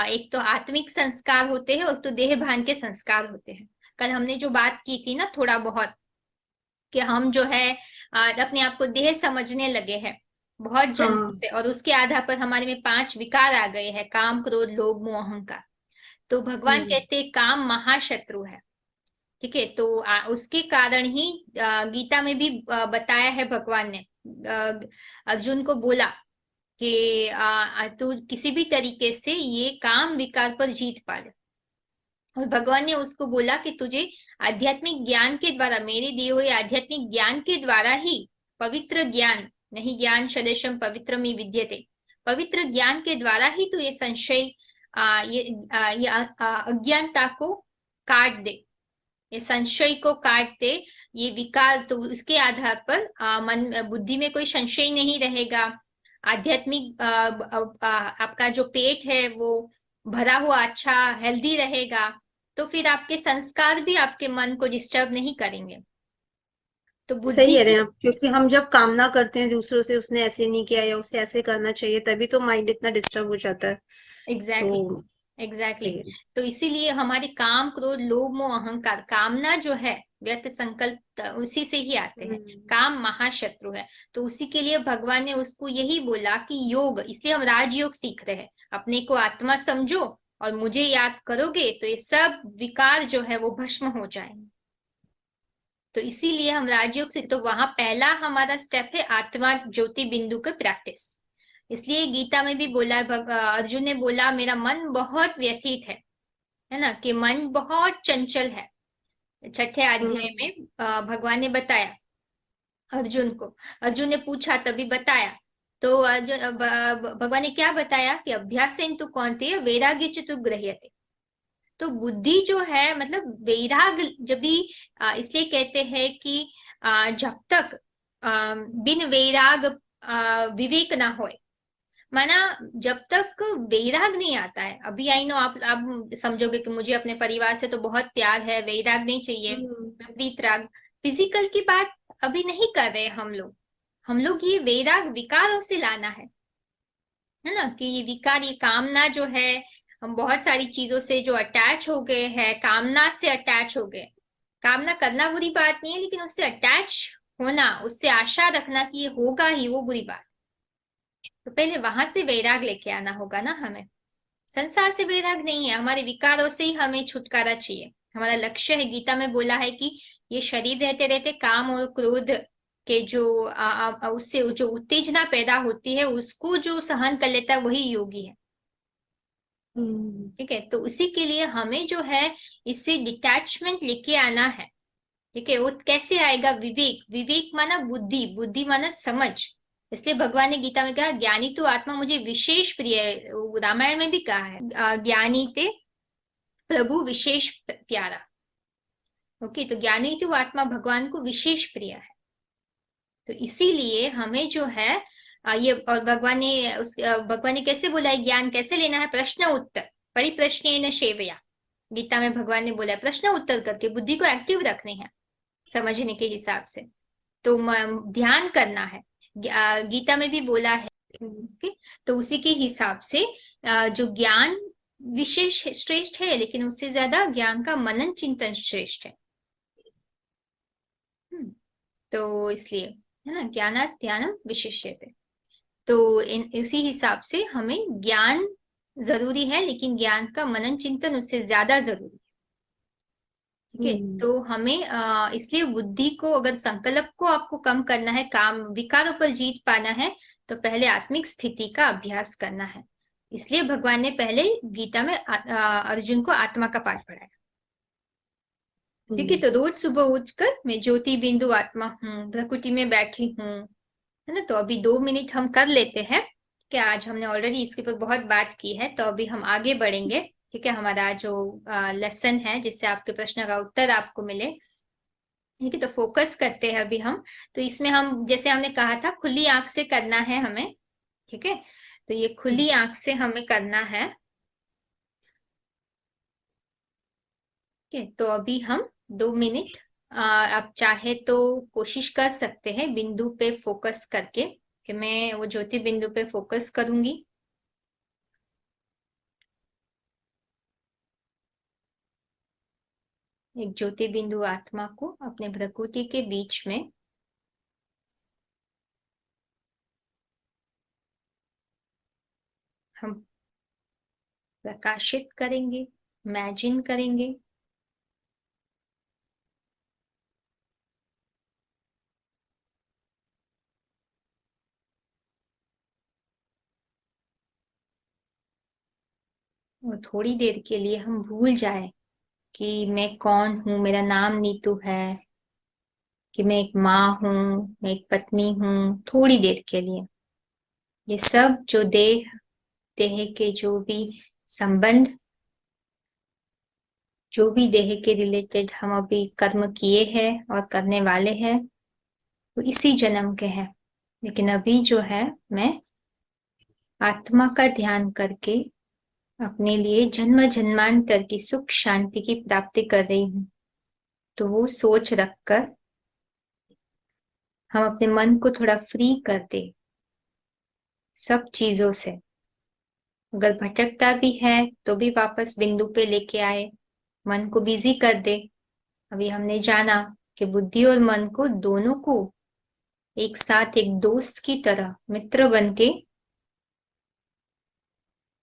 एक तो आत्मिक संस्कार होते हैं और तो देह भान के संस्कार होते हैं। कल हमने जो बात की थी ना थोड़ा बहुत, कि हम जो है अपने आप को देह समझने लगे हैं बहुत जन्मों हाँ। से, और उसके आधार पर हमारे में पांच विकार आ गए हैं, काम क्रोध लोभ मोह अहंकार। तो भगवान हम्म। कहते हैं काम महाशत्रु है। ठीक है, तो उसके कारण ही गीता में भी बताया है भगवान ने, अर्जुन को बोला कि तू किसी भी तरीके से ये काम विकार पर जीत पा ले। और भगवान ने उसको बोला कि तुझे आध्यात्मिक ज्ञान के द्वारा, मेरे दिए हुए आध्यात्मिक ज्ञान के द्वारा ही, पवित्र ज्ञान, नहीं ज्ञान सदृशम पवित्रम विद्यते, पवित्र ज्ञान के द्वारा ही तू ये संशय, ये अज्ञानता को काट दे, ये संशय को काट दे, ये विकार, तो उसके आधार पर मन बुद्धि में कोई संशय नहीं रहेगा। आध्यात्मिक आपका जो पेट है वो भरा हुआ अच्छा हेल्दी रहेगा। तो फिर आपके संस्कार भी आपके मन को डिस्टर्ब नहीं करेंगे। तो सही बुद्धि कह रहे की, हैं आप, क्योंकि हम जब कामना करते हैं दूसरों से, उसने ऐसे नहीं किया या उसे ऐसे करना चाहिए, तभी तो माइंड इतना डिस्टर्ब हो जाता है। एग्जैक्टली तो एग्जैक्टली सही है। तो इसीलिए हमारे काम क्रोध लोभ मोह अहंकार, कामना जो है व्यर्थ संकल्प, उसी से ही आते हैं। हम्म। काम महाशत्रु है। तो उसी के लिए भगवान ने उसको यही बोला कि योग, इसलिए हम राजयोग सीख रहे हैं, अपने को आत्मा समझो और मुझे याद करोगे तो ये सब विकार जो है वो भस्म हो जाएंगे। तो इसीलिए हम राजयोग से, तो वहां पहला हमारा स्टेप है आत्मा ज्योति बिंदु का प्रैक्टिस। इसलिए गीता में भी बोला है, अर्जुन ने बोला मेरा मन बहुत व्यथित है ना, कि मन बहुत चंचल है। छठे अध्याय हम्म। में भगवान ने बताया अर्जुन को, अर्जुन ने पूछा तभी बताया। तो अर्जुन भगवान ने क्या बताया कि अभ्यासेन तु कौन्तेय वैराग्य च तु गृह्यते। तो बुद्धि जो है, मतलब वैराग, जब भी इसलिए कहते हैं कि जब तक बिन वैराग विवेक ना होए, माना जब तक वैराग नहीं आता है, अभी आई नो आप समझोगे कि मुझे अपने परिवार से तो बहुत प्यार है, वैराग नहीं चाहिए, हम्म। विपरीत राग, फिजिकल की बात अभी नहीं कर रहे हम लोग ये वैराग विकारों से लाना है ना, कि ये विकार, ये कामना जो है, हम बहुत सारी चीजों से जो अटैच हो गए हैं, कामना से अटैच हो गए। कामना करना बुरी बात नहीं है, लेकिन उससे अटैच होना, उससे आशा रखना कि ये होगा ही, वो बुरी बात। तो पहले वहां से वैराग लेके आना होगा ना हमें। संसार से वैराग नहीं है, हमारे विकारों से ही हमें छुटकारा चाहिए। हमारा लक्ष्य है, गीता में बोला है कि ये शरीर रहते रहते काम और क्रोध के जो उससे जो उत्तेजना पैदा होती है उसको जो सहन कर लेता है वही योगी है। हम्म। ठीक है, तो उसी के लिए हमें जो है इससे डिटैचमेंट लेके आना है। ठीक है, वो कैसे आएगा? विवेक, विवेक माना बुद्धि, बुद्धि माना समझ। इसलिए भगवान ने गीता में कहा ज्ञानी तो आत्मा मुझे विशेष प्रिय है, वो रामायण में भी कहा है ज्ञानी ते प्रभु विशेष प्यारा। ओके, तो ज्ञानी तो आत्मा भगवान को विशेष प्रिय है। तो इसीलिए हमें जो है ये, और भगवान ने कैसे बोला है, ज्ञान कैसे लेना है? प्रश्न उत्तर परिप्रश्न सेवया। गीता में भगवान ने बोला है प्रश्न उत्तर करके बुद्धि को एक्टिव रखने हैं, समझने के हिसाब से। तो ध्यान करना है, गीता में भी बोला है। हम्म। ओके, तो उसी के हिसाब से जो ज्ञान विशेष श्रेष्ठ है, लेकिन उससे ज्यादा ज्ञान का मनन चिंतन श्रेष्ठ है। हम्म, तो इसलिए है ना, ज्ञानात् ध्यानम विशिष्यते। तो उसी हिसाब से हमें ज्ञान जरूरी है, लेकिन ज्ञान का मनन चिंतन उससे ज्यादा जरूरी है। ठीक है, हम्म। तो हमें इसलिए बुद्धि को, अगर संकल्प को आपको कम करना है, काम विकारों पर जीत पाना है, तो पहले आत्मिक स्थिति का अभ्यास करना है। इसलिए भगवान ने पहले गीता में अर्जुन को आत्मा का पाठ पढ़ाया। ठीक है, हम्म। तो रोज सुबह उठकर मैं ज्योति बिंदु आत्मा हूँ, प्रकृति में बैठी हूँ, है ना। तो अभी 2 मिनट हम कर लेते हैं, कि आज हमने ऑलरेडी इसके ऊपर बहुत बात की है, तो अभी हम आगे बढ़ेंगे। ठीक है, हमारा जो लेसन है जिससे आपके प्रश्न का उत्तर आपको मिले। ठीक है, तो फोकस करते हैं अभी हम। तो इसमें हम, जैसे हमने कहा था, खुली आंख से करना है हमें। ठीक है, तो ये खुली आंख से हमें करना है। ठीक है, तो अभी हम 2 मिनट, आप चाहे तो कोशिश कर सकते हैं बिंदु पे फोकस करके, कि मैं वो ज्योति बिंदु पे फोकस करूंगी। एक ज्योति बिंदु आत्मा को अपने भ्रुकुटी के बीच में हम प्रकाशित करेंगे, इमेजिन करेंगे। और थोड़ी देर के लिए हम भूल जाए कि मैं कौन हूँ, मेरा नाम नीतू है, कि मैं एक माँ हूँ, मैं एक पत्नी हूँ। थोड़ी देर के लिए ये सब जो देह देह के जो भी संबंध, जो भी देह के रिलेटेड हम अभी कर्म किए हैं और करने वाले हैं, वो इसी जन्म के हैं। लेकिन अभी जो है, मैं आत्मा का ध्यान करके अपने लिए जन्म जन्मांतर की सुख शांति की प्राप्ति कर रही हूँ। तो वो सोच रखकर हम अपने मन को थोड़ा फ्री कर दे सब चीजों से। अगर भटकता भी है तो भी वापस बिंदु पे लेके आए, मन को बिजी कर दे। अभी हमने जाना कि बुद्धि और मन को दोनों को एक साथ एक दोस्त की तरह मित्र बनके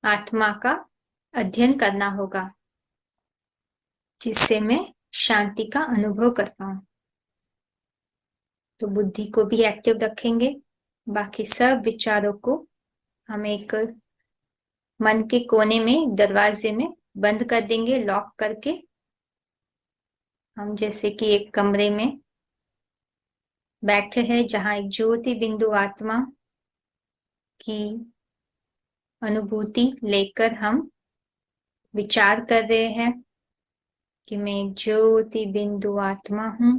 आत्मा का अध्ययन करना होगा, जिससे मैं शांति का अनुभव कर पाऊं। तो बुद्धि को भी एक्टिव रखेंगे, बाकी सब विचारों को हम एक मन के कोने में दरवाजे में बंद कर देंगे, लॉक करके। हम जैसे कि एक कमरे में बैठे हैं जहां एक ज्योति बिंदु आत्मा की अनुभूति लेकर हम विचार कर रहे हैं कि मैं एक ज्योति बिंदु आत्मा हूं,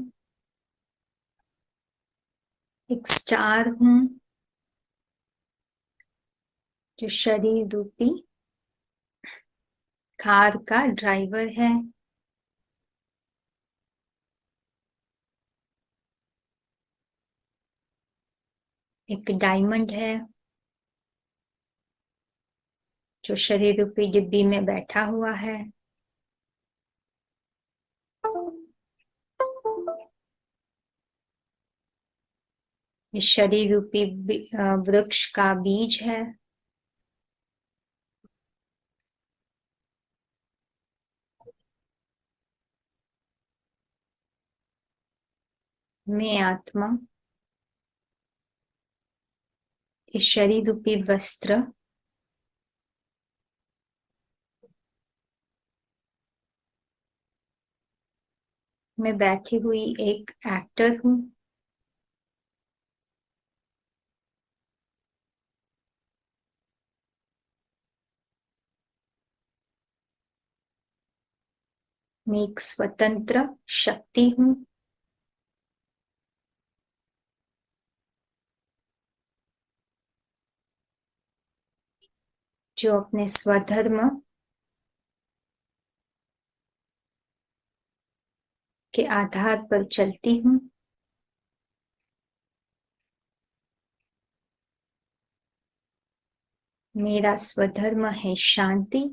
एक स्टार हूं, जो शरीर रूपी कार का ड्राइवर है। एक डायमंड है जो शरीर रूपी डिब्बी में बैठा हुआ है। ये शरीर रूपी वृक्ष का बीज है। मैं आत्मा इस शरीर रूपी वस्त्र में बैठी हुई एक एक्टर हूँ। मैं एक स्वतंत्र शक्ति हूँ, जो अपने स्वधर्म के आधार पर चलती हूँ। मेरा स्वधर्म है शांति।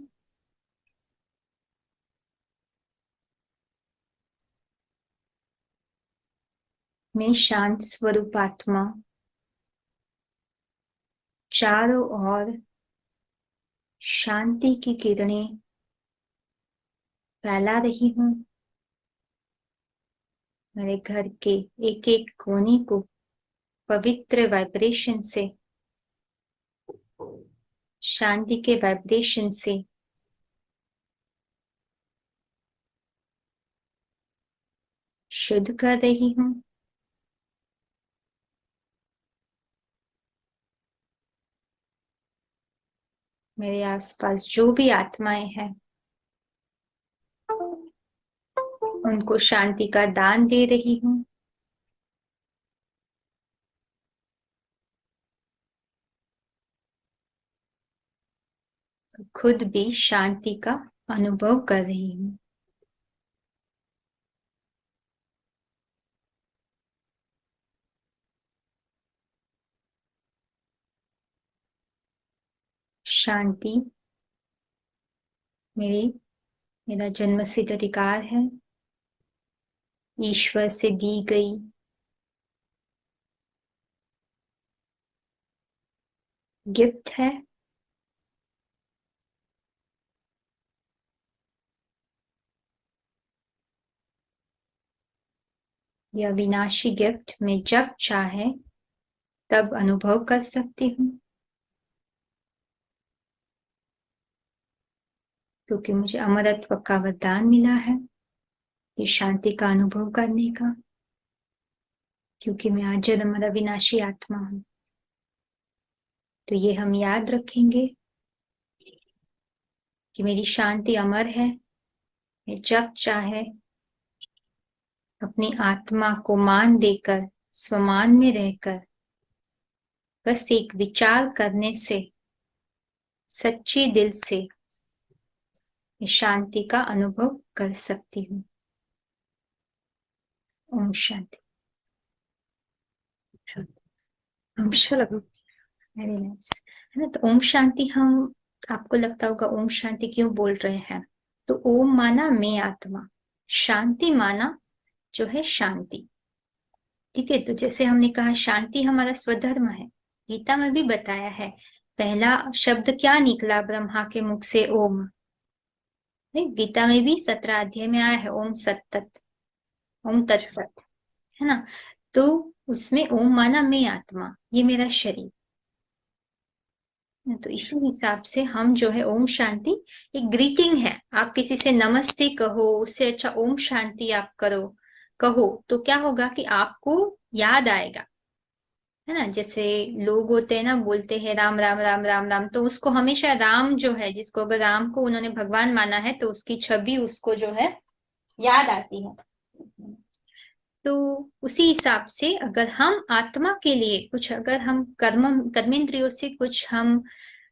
मैं शांत स्वरूप आत्मा चारों ओर शांति की किरणें फैला रही हूँ। मेरे घर के एक एक कोने को पवित्र वाइब्रेशन से, शांति के वाइब्रेशन से शुद्ध कर रही हूँ। मेरे आसपास जो भी आत्माएं हैं, उनको शांति का दान दे रही हूँ। खुद भी शांति का अनुभव कर रही हूँ। शांति मेरा जन्मसिद्ध अधिकार है, ईश्वर से दी गई गिफ्ट है। यह विनाशी गिफ्ट मैं जब चाहे तब अनुभव कर सकती हूँ, क्योंकि मुझे अमरत्व का वरदान मिला है कि शांति का अनुभव करने का, क्योंकि मैं अजर अमर अविनाशी आत्मा हूँ। तो ये हम याद रखेंगे कि मेरी शांति अमर है। मैं जब चाहे अपनी आत्मा को मान देकर, स्वमान में रहकर, बस एक विचार करने से, सच्ची दिल से शांति का अनुभव कर सकती हूँ। ओम शांति। अच्छा लगा। वेरी नाइस, है ना। तो ओम शांति, हम आपको लगता होगा ओम शांति क्यों बोल रहे हैं? तो ओम माना मैं आत्मा, शांति माना जो है शांति। ठीक है, तो जैसे हमने कहा शांति हमारा स्वधर्म है। गीता में भी बताया है, पहला शब्द क्या निकला ब्रह्मा के मुख से? ओम। गीता में भी 17 अध्याय में आया है, ओम सत्तत, ओम तत्सत, है ना। तो उसमें ओम माना मैं आत्मा, ये मेरा शरीर। तो इसी हिसाब से हम जो है ओम शांति एक ग्रीटिंग है। आप किसी से नमस्ते कहो, उससे अच्छा ओम शांति आप कहो तो क्या होगा कि आपको याद आएगा, है ना। जैसे लोग होते हैं ना, बोलते हैं राम राम राम राम राम, तो उसको हमेशा राम जो है, जिसको अगर राम को उन्होंने भगवान माना है तो उसकी छवि उसको जो है याद आती है। तो उसी हिसाब से अगर हम आत्मा के लिए कुछ, अगर हम कर्मेंद्रियों से कुछ हम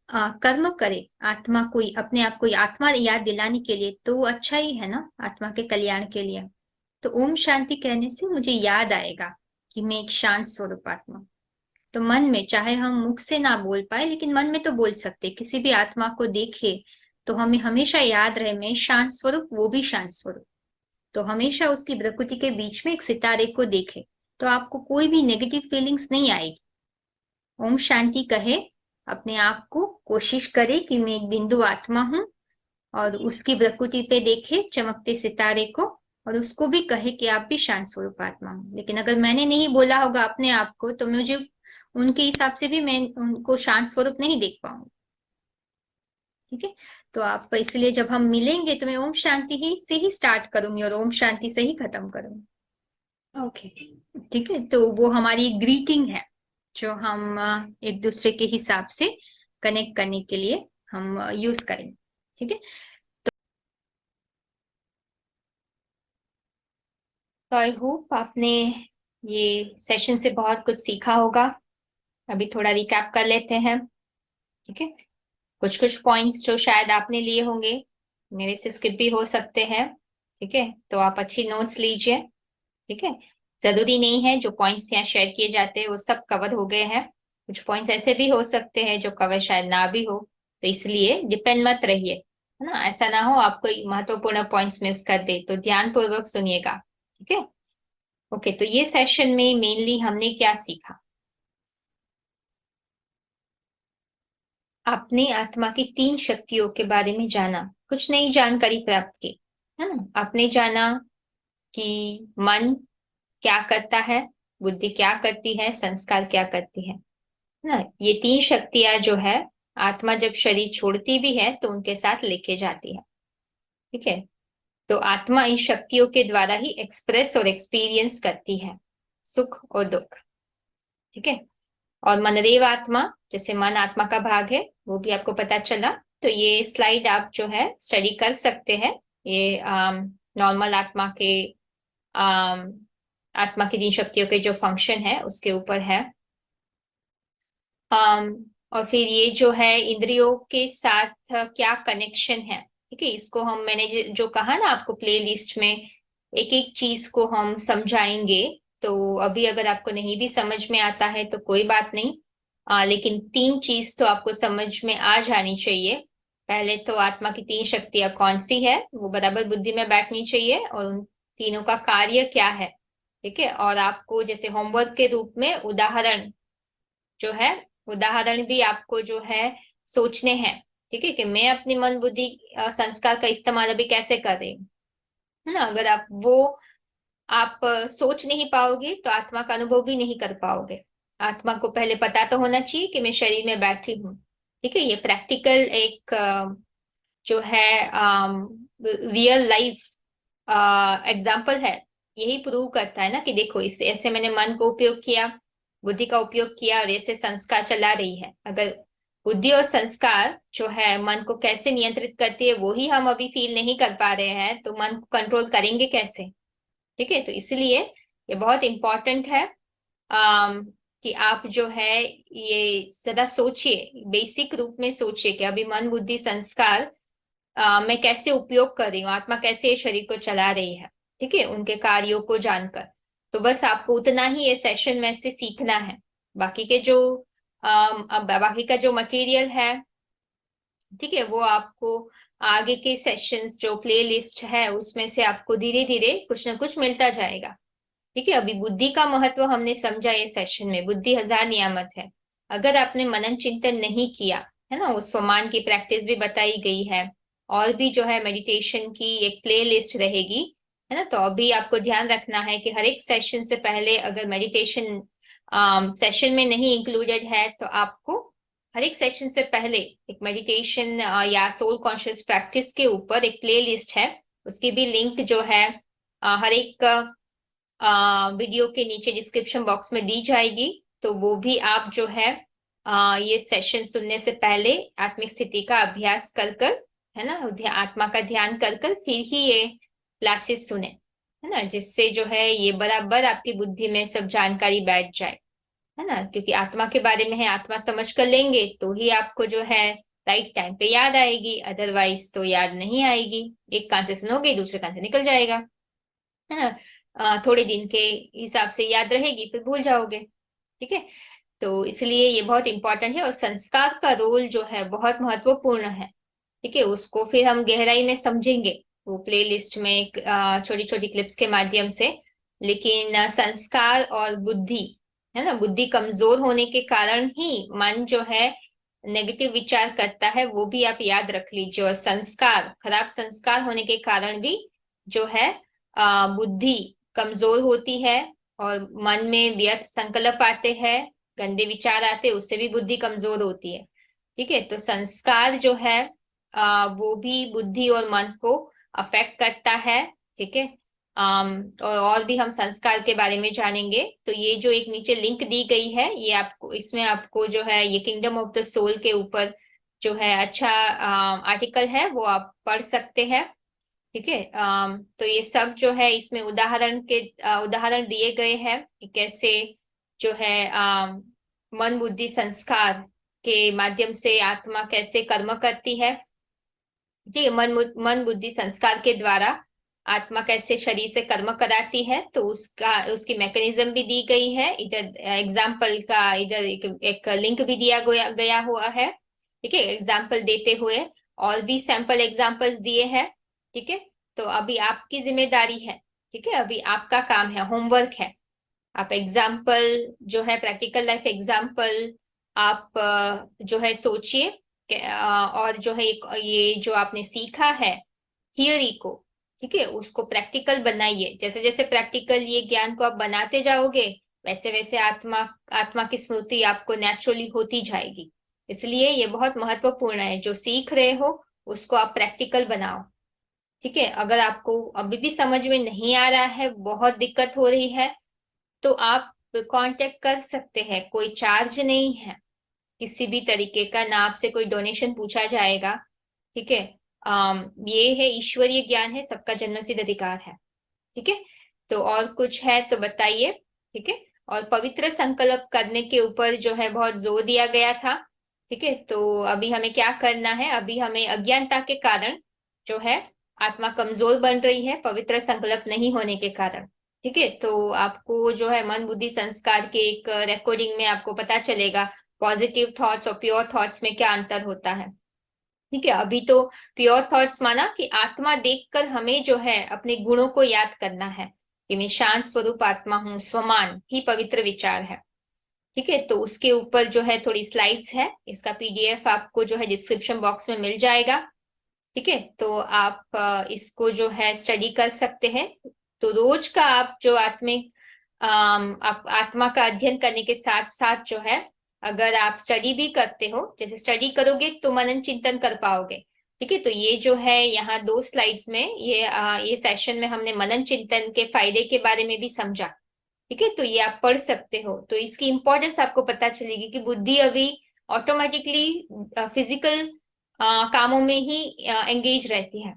कर्म करें, आत्मा को, अपने आप को आत्मा याद दिलाने के लिए, तो अच्छा ही है ना, आत्मा के कल्याण के लिए। तो ओम शांति कहने से मुझे याद आएगा कि मैं एक शांत स्वरूप आत्मा। तो मन में, चाहे हम मुख से ना बोल पाए लेकिन मन में तो बोल सकते, किसी भी आत्मा को देखे तो हमें हमेशा याद रहे मैं शांत स्वरूप, वो भी शांत स्वरूप। तो हमेशा उसकी प्रकृति के बीच में एक सितारे को देखे तो आपको कोई भी नेगेटिव फीलिंग्स नहीं आएगी। ओम शांति कहे, अपने आप को कोशिश करे कि मैं एक बिंदु आत्मा हूं, और उसकी प्रकृति पे देखे चमकते सितारे को, और उसको भी कहे कि आप भी शांत स्वरूप आत्मा हो। लेकिन अगर मैंने नहीं बोला होगा अपने आप को तो मुझे उनके हिसाब से भी मैं उनको शांत स्वरूप नहीं देख पाऊंगी। ठीक है, तो आप इसलिए जब हम मिलेंगे तो मैं ओम शांति ही से ही स्टार्ट करूंगी और ओम शांति से ही खत्म करूंगी। ओके। ठीक है, तो वो हमारी ग्रीटिंग है जो हम एक दूसरे के हिसाब से कनेक्ट करने के लिए हम यूज करेंगे। ठीक है, तो आई होप आपने ये सेशन से बहुत कुछ सीखा होगा। अभी थोड़ा रिकैप कर लेते हैं। ठीक है, कुछ कुछ पॉइंट्स जो शायद आपने लिए होंगे मेरे से स्किप भी हो सकते हैं। ठीक है, तो आप अच्छी नोट्स लीजिए। ठीक है, जरूरी नहीं है जो पॉइंट्स यहाँ शेयर किए जाते हैं वो सब कवर हो गए हैं, कुछ पॉइंट्स ऐसे भी हो सकते हैं जो कवर शायद ना भी हो, तो इसलिए डिपेंड मत रहिए, है ना। ऐसा ना हो आप कोई महत्वपूर्ण पॉइंट्स मिस कर दे, तो ध्यान पूर्वक सुनिएगा। ठीक है, ओके। तो ये सेशन में मेनली हमने क्या सीखा? आपने आत्मा की 3 शक्तियों के बारे में जाना, कुछ नई जानकारी प्राप्त की, है ना। आपने जाना कि मन क्या करता है, बुद्धि क्या करती है, संस्कार क्या करती है ना। ये 3 शक्तियां जो है आत्मा जब शरीर छोड़ती भी है तो उनके साथ लेके जाती है। ठीक है, तो आत्मा इन शक्तियों के द्वारा ही एक्सप्रेस और एक्सपीरियंस करती है सुख और दुख। ठीक है, और मनरेव आत्मा, जैसे मन आत्मा का भाग है, वो भी आपको पता चला। तो ये स्लाइड आप जो है स्टडी कर सकते हैं, ये नॉर्मल आत्मा के आत्मा की 3 शक्तियों के जो फंक्शन है उसके ऊपर है। और फिर ये जो है इंद्रियों के साथ क्या कनेक्शन है, ठीक है, इसको हम मैंने जो कहा ना आपको प्ले लिस्ट में एक एक चीज को हम समझाएंगे। तो अभी अगर आपको नहीं भी समझ में आता है तो कोई बात नहीं, लेकिन 3 चीज तो आपको समझ में आ जानी चाहिए। पहले तो आत्मा की 3 शक्तियां कौन सी है वो बराबर बुद्धि में बैठनी चाहिए, और उन तीनों का कार्य क्या है, ठीक है। और आपको जैसे होमवर्क के रूप में उदाहरण जो है, उदाहरण भी आपको जो है सोचने हैं, ठीक है, कि मैं अपनी मन बुद्धि संस्कार का इस्तेमाल अभी कैसे कर रही हूँ, है ना। अगर आप सोच नहीं पाओगे तो आत्मा का अनुभव भी नहीं कर पाओगे। आत्मा को पहले पता तो होना चाहिए कि मैं शरीर में बैठी हूँ, ठीक है। ये प्रैक्टिकल एक जो है रियल लाइफ एग्जाम्पल है, यही प्रूव करता है ना कि देखो इस ऐसे मैंने मन को उपयोग किया, बुद्धि का उपयोग किया और ऐसे संस्कार चला रही है। अगर बुद्धि और संस्कार जो है मन को कैसे नियंत्रित करती है वो ही हम अभी फील नहीं कर पा रहे हैं, तो मन को कंट्रोल करेंगे कैसे, ठीक है। तो इसलिए ये बहुत इंपॉर्टेंट है अम, कि आप जो है ये सदा सोचिए, बेसिक रूप में सोचिए कि अभी मन बुद्धि संस्कार मैं कैसे उपयोग कर रही हूँ, आत्मा कैसे शरीर को चला रही है, ठीक है, उनके कार्यों को जानकर। तो बस आपको उतना ही ये सेशन में से सीखना है। बाकी के जो अब बाकी का जो मटेरियल है, ठीक है, वो आपको आगे के सेशंस जो प्ले लिस्ट है उसमें से आपको धीरे धीरे कुछ ना कुछ मिलता जाएगा, ठीक है। अभी बुद्धि का महत्व हमने समझा ये सेशन में, बुद्धि 1000 नियामत है। अगर आपने मनन चिंतन नहीं किया है ना, उस स्वमान की प्रैक्टिस भी बताई गई है, और भी जो है मेडिटेशन की एक प्ले लिस्ट रहेगी, है ना। तो अभी आपको ध्यान रखना है कि हर एक सेशन से पहले अगर मेडिटेशन सेशन में नहीं इंक्लूडेड है तो आपको हर एक सेशन से पहले एक मेडिटेशन या सोल कॉन्शियस प्रैक्टिस के ऊपर एक प्ले लिस्ट है, उसकी भी लिंक जो है हर एक वीडियो के नीचे डिस्क्रिप्शन बॉक्स में दी जाएगी। तो वो भी आप जो है ये सेशन सुनने से पहले आत्मिक स्थिति का अभ्यास कर कर, है ना, आत्मा का ध्यान कर कर फिर ही ये क्लासेस सुने, है ना, जिससे जो है ये बराबर आपकी बुद्धि में सब जानकारी बैठ जाए, है ना। क्योंकि आत्मा के बारे में है, आत्मा समझ कर लेंगे तो ही आपको जो है राइट टाइम पे याद आएगी, अदरवाइज तो याद नहीं आएगी। एक कान से सुनोगे दूसरे कान से निकल जाएगा, है ना। थोड़े दिन के हिसाब से याद रहेगी फिर भूल जाओगे, ठीक है। तो इसलिए ये बहुत इंपॉर्टेंट है, और संस्कार का रोल जो है बहुत महत्वपूर्ण है, ठीक है। उसको फिर हम गहराई में समझेंगे वो प्ले लिस्ट में छोटी छोटी क्लिप्स के माध्यम से। लेकिन संस्कार और बुद्धि, है ना, बुद्धि कमजोर होने के कारण ही मन जो है नेगेटिव विचार करता है, वो भी आप याद रख लीजिए। और संस्कार, खराब संस्कार होने के कारण भी जो है बुद्धि कमजोर होती है, और मन में व्यर्थ संकल्प आते हैं, गंदे विचार आते हैं, उससे भी बुद्धि कमजोर होती है, ठीक है। तो संस्कार जो है वो भी बुद्धि और मन को अफेक्ट करता है, ठीक है। और भी हम संस्कार के बारे में जानेंगे। तो ये जो एक नीचे लिंक दी गई है, ये आपको इसमें आपको जो है ये किंगडम ऑफ द सोल के ऊपर जो है अच्छा आर्टिकल है वो आप पढ़ सकते हैं, ठीक है। तो ये सब जो है इसमें उदाहरण दिए गए हैं कि कैसे जो है मन बुद्धि संस्कार के माध्यम से आत्मा कैसे कर्म करती है, ठीक है। मन बुद्धि संस्कार के द्वारा आत्मा कैसे शरीर से कर्म कराती है, तो उसकी मैकेनिज्म भी दी गई है। इधर एग्जाम्पल का इधर एक लिंक भी दिया गया हुआ है, ठीक है, एग्जाम्पल देते हुए। और भी सैंपल एग्जाम्पल्स दिए हैं, ठीक है। तो अभी आपकी जिम्मेदारी है, ठीक है, अभी आपका काम है, होमवर्क है। आप एग्जाम्पल जो है प्रैक्टिकल लाइफ एग्जाम्पल आप जो है सोचिए और जो है ये जो आपने सीखा है थियोरी को, ठीक है, उसको प्रैक्टिकल बनाइए। जैसे जैसे प्रैक्टिकल ये ज्ञान को आप बनाते जाओगे वैसे वैसे आत्मा आत्मा की स्मृति आपको नेचुरली होती जाएगी। इसलिए ये बहुत महत्वपूर्ण है, जो सीख रहे हो उसको आप प्रैक्टिकल बनाओ, ठीक है। अगर आपको अभी भी समझ में नहीं आ रहा है, बहुत दिक्कत हो रही है, तो आप कांटेक्ट कर सकते हैं, कोई चार्ज नहीं है किसी भी तरीके का, ना आपसे कोई डोनेशन पूछा जाएगा, ठीक है। ये है ईश्वरीय ज्ञान है, सबका जन्मसिद्ध अधिकार है, ठीक है। तो और कुछ है तो बताइए, ठीक है। और पवित्र संकल्प करने के ऊपर जो है बहुत जोर दिया गया था, ठीक है। तो अभी हमें क्या करना है, अभी हमें अज्ञानता के कारण जो है आत्मा कमजोर बन रही है पवित्र संकल्प नहीं होने के कारण, ठीक है। तो आपको जो है मन बुद्धि संस्कार के एक रिकॉर्डिंग में आपको पता चलेगा पॉजिटिव थॉट्स और प्योर थॉट्स में क्या अंतर होता है, ठीक है। अभी तो प्योर थॉट्स माना कि आत्मा देखकर हमें जो है अपने गुणों को याद करना है कि मैं शांत स्वरूप आत्मा हूँ, स्वमान ही पवित्र विचार है, ठीक है। तो उसके ऊपर जो है थोड़ी स्लाइड्स है, इसका पीडीएफ आपको जो है डिस्क्रिप्शन बॉक्स में मिल जाएगा, ठीक है। तो आप इसको जो है स्टडी कर सकते हैं। तो रोज का आप जो आत्मिक आप आत्मा का अध्ययन करने के साथ साथ जो है अगर आप स्टडी भी करते हो, जैसे स्टडी करोगे तो मनन चिंतन कर पाओगे, ठीक है। तो ये जो है यहाँ 2 स्लाइड्स में ये सेशन में हमने मनन चिंतन के फायदे के बारे में भी समझा, ठीक है। तो ये आप पढ़ सकते हो, तो इसकी इंपॉर्टेंस आपको पता चलेगी कि बुद्धि अभी ऑटोमेटिकली फिजिकल कामों में ही एंगेज रहती है,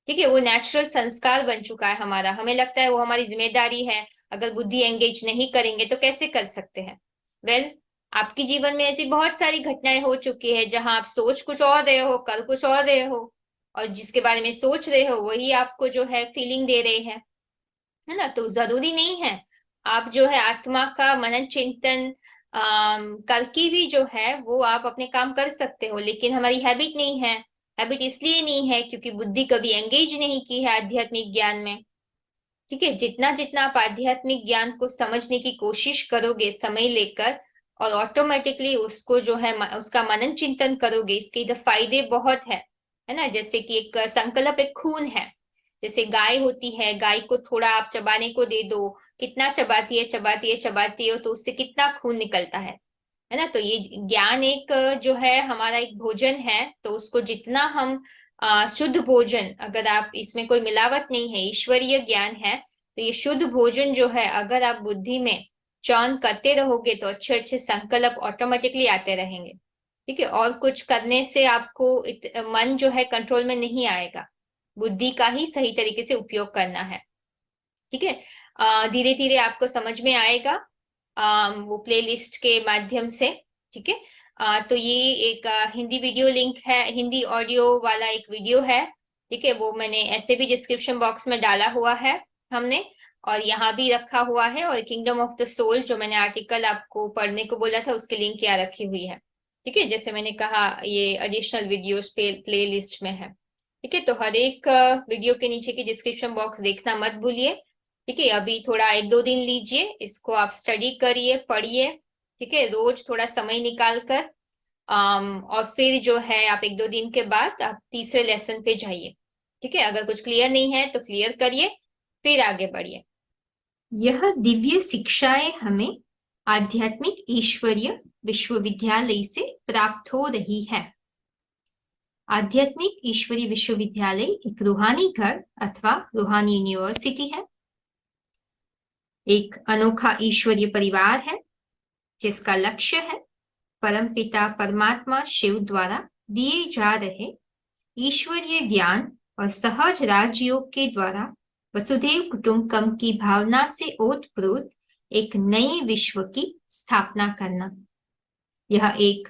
ठीक है। वो नेचुरल संस्कार बन चुका है हमारा, हमें लगता है वो हमारी जिम्मेदारी है, अगर बुद्धि एंगेज नहीं करेंगे तो कैसे कर सकते हैं। वेल, आपके जीवन में ऐसी बहुत सारी घटनाएं हो चुकी है जहां आप सोच कुछ और रहे हो, कर कुछ और रहे हो, और जिसके बारे में सोच रहे हो वही आपको जो है फीलिंग दे रहे हैं, है ना। तो जरूरी नहीं है आप जो है आत्मा का मनन चिंतन करके भी जो है वो आप अपने काम कर सकते हो, लेकिन हमारी हैबिट नहीं है। हैबिट इसलिए नहीं है क्योंकि बुद्धि कभी एंगेज नहीं की है आध्यात्मिक ज्ञान में, ठीक है। जितना जितना आप आध्यात्मिक ज्ञान को समझने की कोशिश करोगे समय लेकर और ऑटोमेटिकली उसको जो है उसका मनन चिंतन करोगे, इसके इधर फायदे बहुत है ना। जैसे कि एक संकल्प एक खून है, जैसे गाय होती है, गाय को थोड़ा आप चबाने को दे दो, कितना चबाती है चबाती है चबाती है तो उससे कितना खून निकलता है ना। तो ये ज्ञान एक जो है हमारा एक भोजन है, तो उसको जितना हम शुद्ध भोजन, अगर आप इसमें कोई मिलावट नहीं है, ईश्वरीय ज्ञान है, तो ये शुद्ध भोजन जो है अगर आप बुद्धि में चयन करते रहोगे तो अच्छे अच्छे संकल्प ऑटोमेटिकली आते रहेंगे, ठीक है। और कुछ करने से आपको मन जो है कंट्रोल में नहीं आएगा, बुद्धि का ही सही तरीके से उपयोग करना है, ठीक है। धीरे धीरे आपको समझ में आएगा वो प्लेलिस्ट के माध्यम से, ठीक है। तो ये एक हिंदी वीडियो लिंक है, हिंदी ऑडियो वाला एक वीडियो है, ठीक है। वो मैंने ऐसे भी डिस्क्रिप्शन बॉक्स में डाला हुआ है हमने, और यहाँ भी रखा हुआ है, और किंगडम ऑफ द सोल जो मैंने आर्टिकल आपको पढ़ने को बोला था उसकी लिंक यहाँ रखी हुई है, ठीक है। जैसे मैंने कहा ये एडिशनल वीडियोस प्ले लिस्ट में है, ठीक है। तो हर एक वीडियो के नीचे की डिस्क्रिप्शन बॉक्स देखना मत भूलिए, ठीक है। अभी थोड़ा 1-2 दिन लीजिए, इसको आप स्टडी करिए, पढ़िए, ठीक है, रोज थोड़ा समय निकाल कर। और फिर जो है आप 1-2 दिन के बाद आप तीसरे लेसन पे जाइए, ठीक है। अगर कुछ क्लियर नहीं है तो क्लियर करिए, फिर आगे बढ़िए। यह दिव्य शिक्षाएं हमें आध्यात्मिक ईश्वरीय विश्वविद्यालय से प्राप्त हो रही है। आध्यात्मिक ईश्वरीय विश्वविद्यालय एक रूहानी घर अथवा रूहानी यूनिवर्सिटी है, एक अनोखा ईश्वरीय परिवार है जिसका लक्ष्य है परमपिता परमात्मा शिव द्वारा दिए जा रहे ईश्वरीय ज्ञान और सहज राजयोग के द्वारा वसुधैव कुटुंबकम की भावना से ओतप्रोत एक नए विश्व की स्थापना करना। यह एक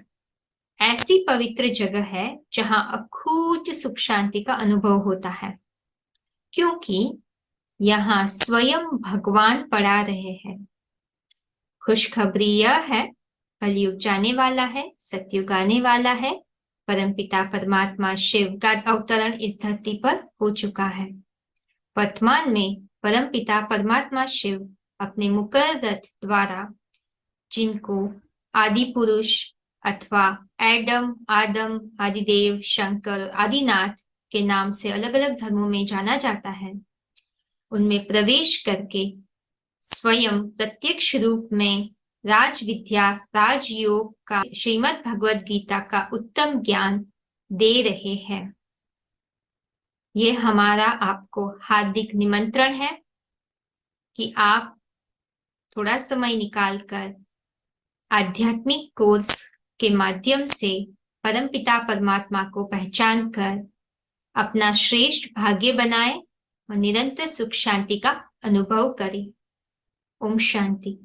ऐसी पवित्र जगह है जहां अखूट सुख शांति का अनुभव होता है, क्योंकि यहाँ स्वयं भगवान पढ़ा रहे हैं। खुशखबरी यह है कलयुग जाने वाला है, सतयुग आने वाला है, परमपिता परमात्मा शिव का अवतरण इस धरती पर हो चुका है। वर्तमान में परमपिता परमात्मा शिव अपने मुकर रथ द्वारा जिनको आदि पुरुष अथवा एडम, आदम, आदिदेव, शंकर, आदिनाथ के नाम से अलग अलग धर्मों में जाना जाता है, उनमें प्रवेश करके स्वयं प्रत्यक्ष रूप में राज विद्या राजयोग का श्रीमद् भगवद गीता का उत्तम ज्ञान दे रहे हैं। ये हमारा आपको हार्दिक निमंत्रण है कि आप थोड़ा समय निकालकर आध्यात्मिक कोर्स के माध्यम से परमपिता परमात्मा को पहचान कर अपना श्रेष्ठ भाग्य बनाएं और निरंतर सुख शांति का अनुभव करें। ओम शांति।